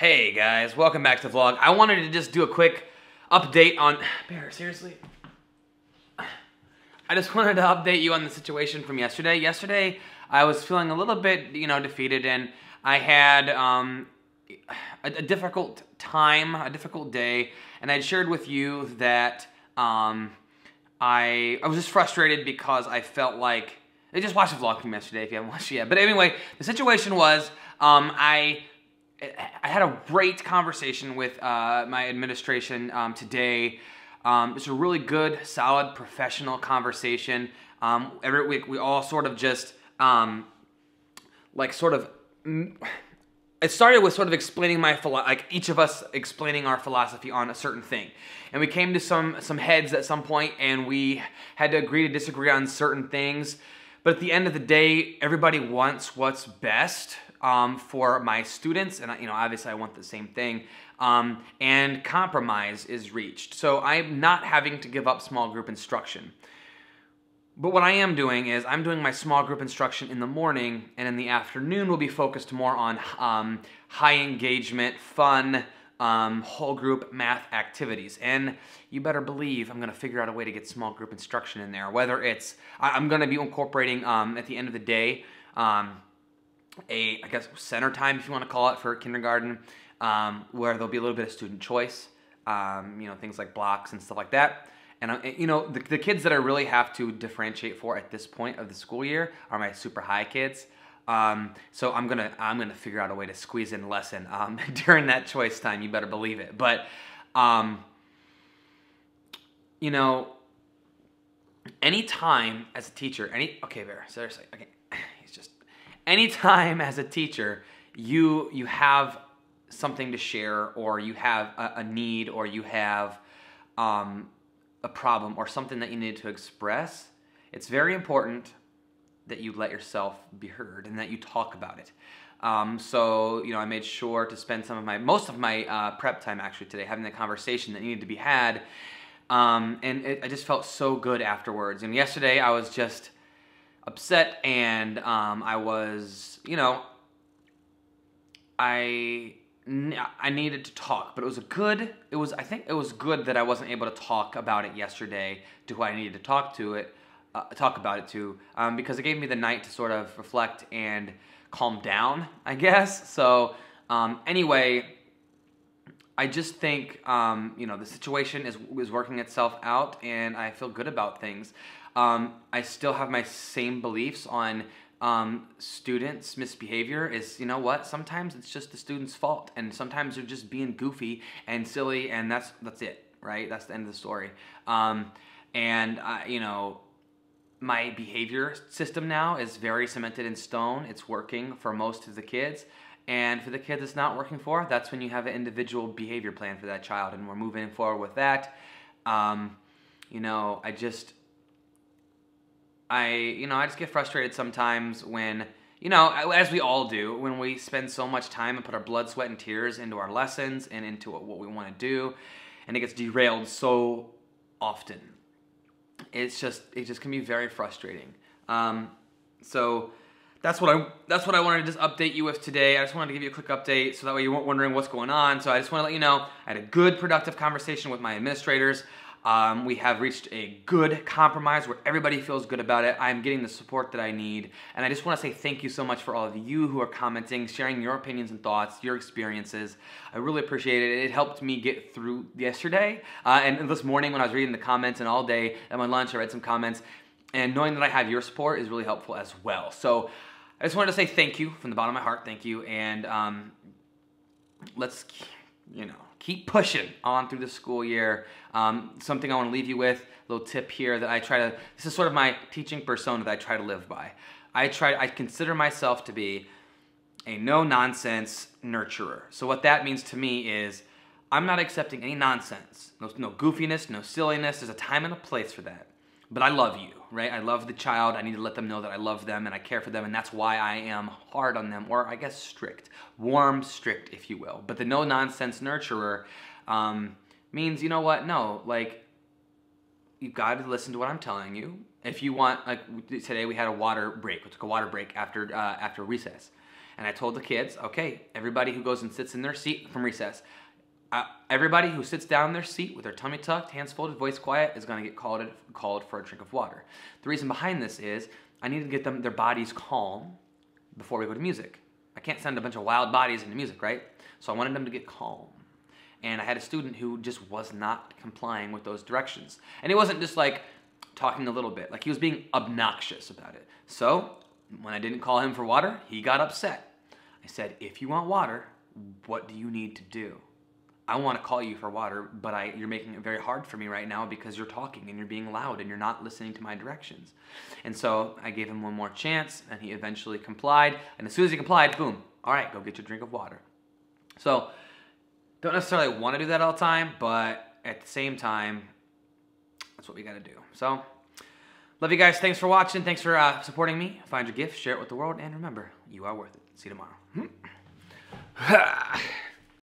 Hey guys, welcome back to the vlog. I wanted to just do a quick update on... Bear, seriously? I just wanted to update you on the situation from yesterday. Yesterday, I was feeling a little bit, defeated, and I had a difficult time, a difficult day, and I'd shared with you that I was just frustrated because I felt like... Just watch the vlog from yesterday if you haven't watched it yet. But anyway, the situation was, I had a great conversation with my administration today. It's a really good, solid, professional conversation. Every week we all sort of just, it started with sort of explaining each of us explaining our philosophy on a certain thing. And we came to some heads at some point, and we had to agree to disagree on certain things. But at the end of the day, everybody wants what's best for my students, and obviously I want the same thing, and compromise is reached. So I'm not having to give up small group instruction. But what I am doing is I'm doing my small group instruction in the morning, and in the afternoon will be focused more on high engagement, fun, whole group math activities. And you better believe I'm going to figure out a way to get small group instruction in there. Whether it's, I'm going to be incorporating at the end of the day, I guess center time, if you want to call it, for kindergarten, where there'll be a little bit of student choice, things like blocks and stuff like that. And the kids that I really have to differentiate for at this point of the school year are my super high kids. So I'm gonna figure out a way to squeeze in a lesson during that choice time. You better believe it. But any time as a teacher, seriously, okay. Anytime as a teacher you have something to share, or you have a need, or you have a problem or something that you need to express, it's very important that you let yourself be heard and that you talk about it. So I made sure to spend most of my prep time actually today having the conversation that needed to be had, and I just felt so good afterwards. And yesterday I was just upset, and I was, I needed to talk, but I think it was good that I wasn't able to talk about it yesterday to who I needed to talk about it to, because it gave me the night to sort of reflect and calm down, I guess. So anyway, I just think the situation is working itself out, and I feel good about things. I still have my same beliefs on students' misbehavior. Is, sometimes it's just the student's fault, and sometimes they're just being goofy and silly, and that's it, right? That's the end of the story. My behavior system now is very cemented in stone. It's working for most of the kids. And for the kids it's not working for, that's when you have an individual behavior plan for that child, and we're moving forward with that. I just get frustrated sometimes when, as we all do, when we spend so much time and put our blood, sweat, and tears into our lessons and into what we want to do, and it gets derailed so often. It just can be very frustrating. So that's what I wanted to just update you with today. I just wanted to give you a quick update so that way you weren't wondering what's going on. So I just want to let you know I had a good, productive conversation with my administrators. We have reached a good compromise where everybody feels good about it. I'm getting the support that I need. And I just want to say thank you so much for all of you who are commenting, sharing your opinions and thoughts, your experiences. I really appreciate it. It helped me get through yesterday. And this morning when I was reading the comments, and all day at my lunch I read some comments. And knowing that I have your support is really helpful as well. So I just wanted to say thank you from the bottom of my heart. Thank you. And let's, keep pushing on through the school year. Something I want to leave you with, a little tip here that this is sort of my teaching persona that I try to live by. I consider myself to be a no-nonsense nurturer. So what that means to me is I'm not accepting any nonsense, no goofiness, no silliness. There's a time and a place for that. But I love you, right? I love the child. I need to let them know that I love them and I care for them, and that's why I am hard on them, or I guess strict. Warm, strict, if you will. But the no-nonsense nurturer means, you've got to listen to what I'm telling you. If you want, like today we had a water break. We took a water break after recess. And I told the kids, okay, everybody who goes and sits in their seat from recess, everybody who sits down in their seat with their tummy tucked, hands folded, voice quiet is going to get called for a drink of water. The reason behind this is I need to get their bodies calm before we go to music. I can't send a bunch of wild bodies into music, right? So I wanted them to get calm. And I had a student who just was not complying with those directions. And it wasn't just like talking a little bit. Like, he was being obnoxious about it. So when I didn't call him for water, he got upset. I said, if you want water, what do you need to do? I want to call you for water, but you're making it very hard for me right now because you're talking and you're being loud and you're not listening to my directions. And so I gave him one more chance, and he eventually complied. And as soon as he complied, boom, all right, go get your drink of water. So don't necessarily want to do that all the time, but at the same time, that's what we got to do. So love you guys. Thanks for watching. Thanks for supporting me. Find your gift, share it with the world, and remember, you are worth it. See you tomorrow.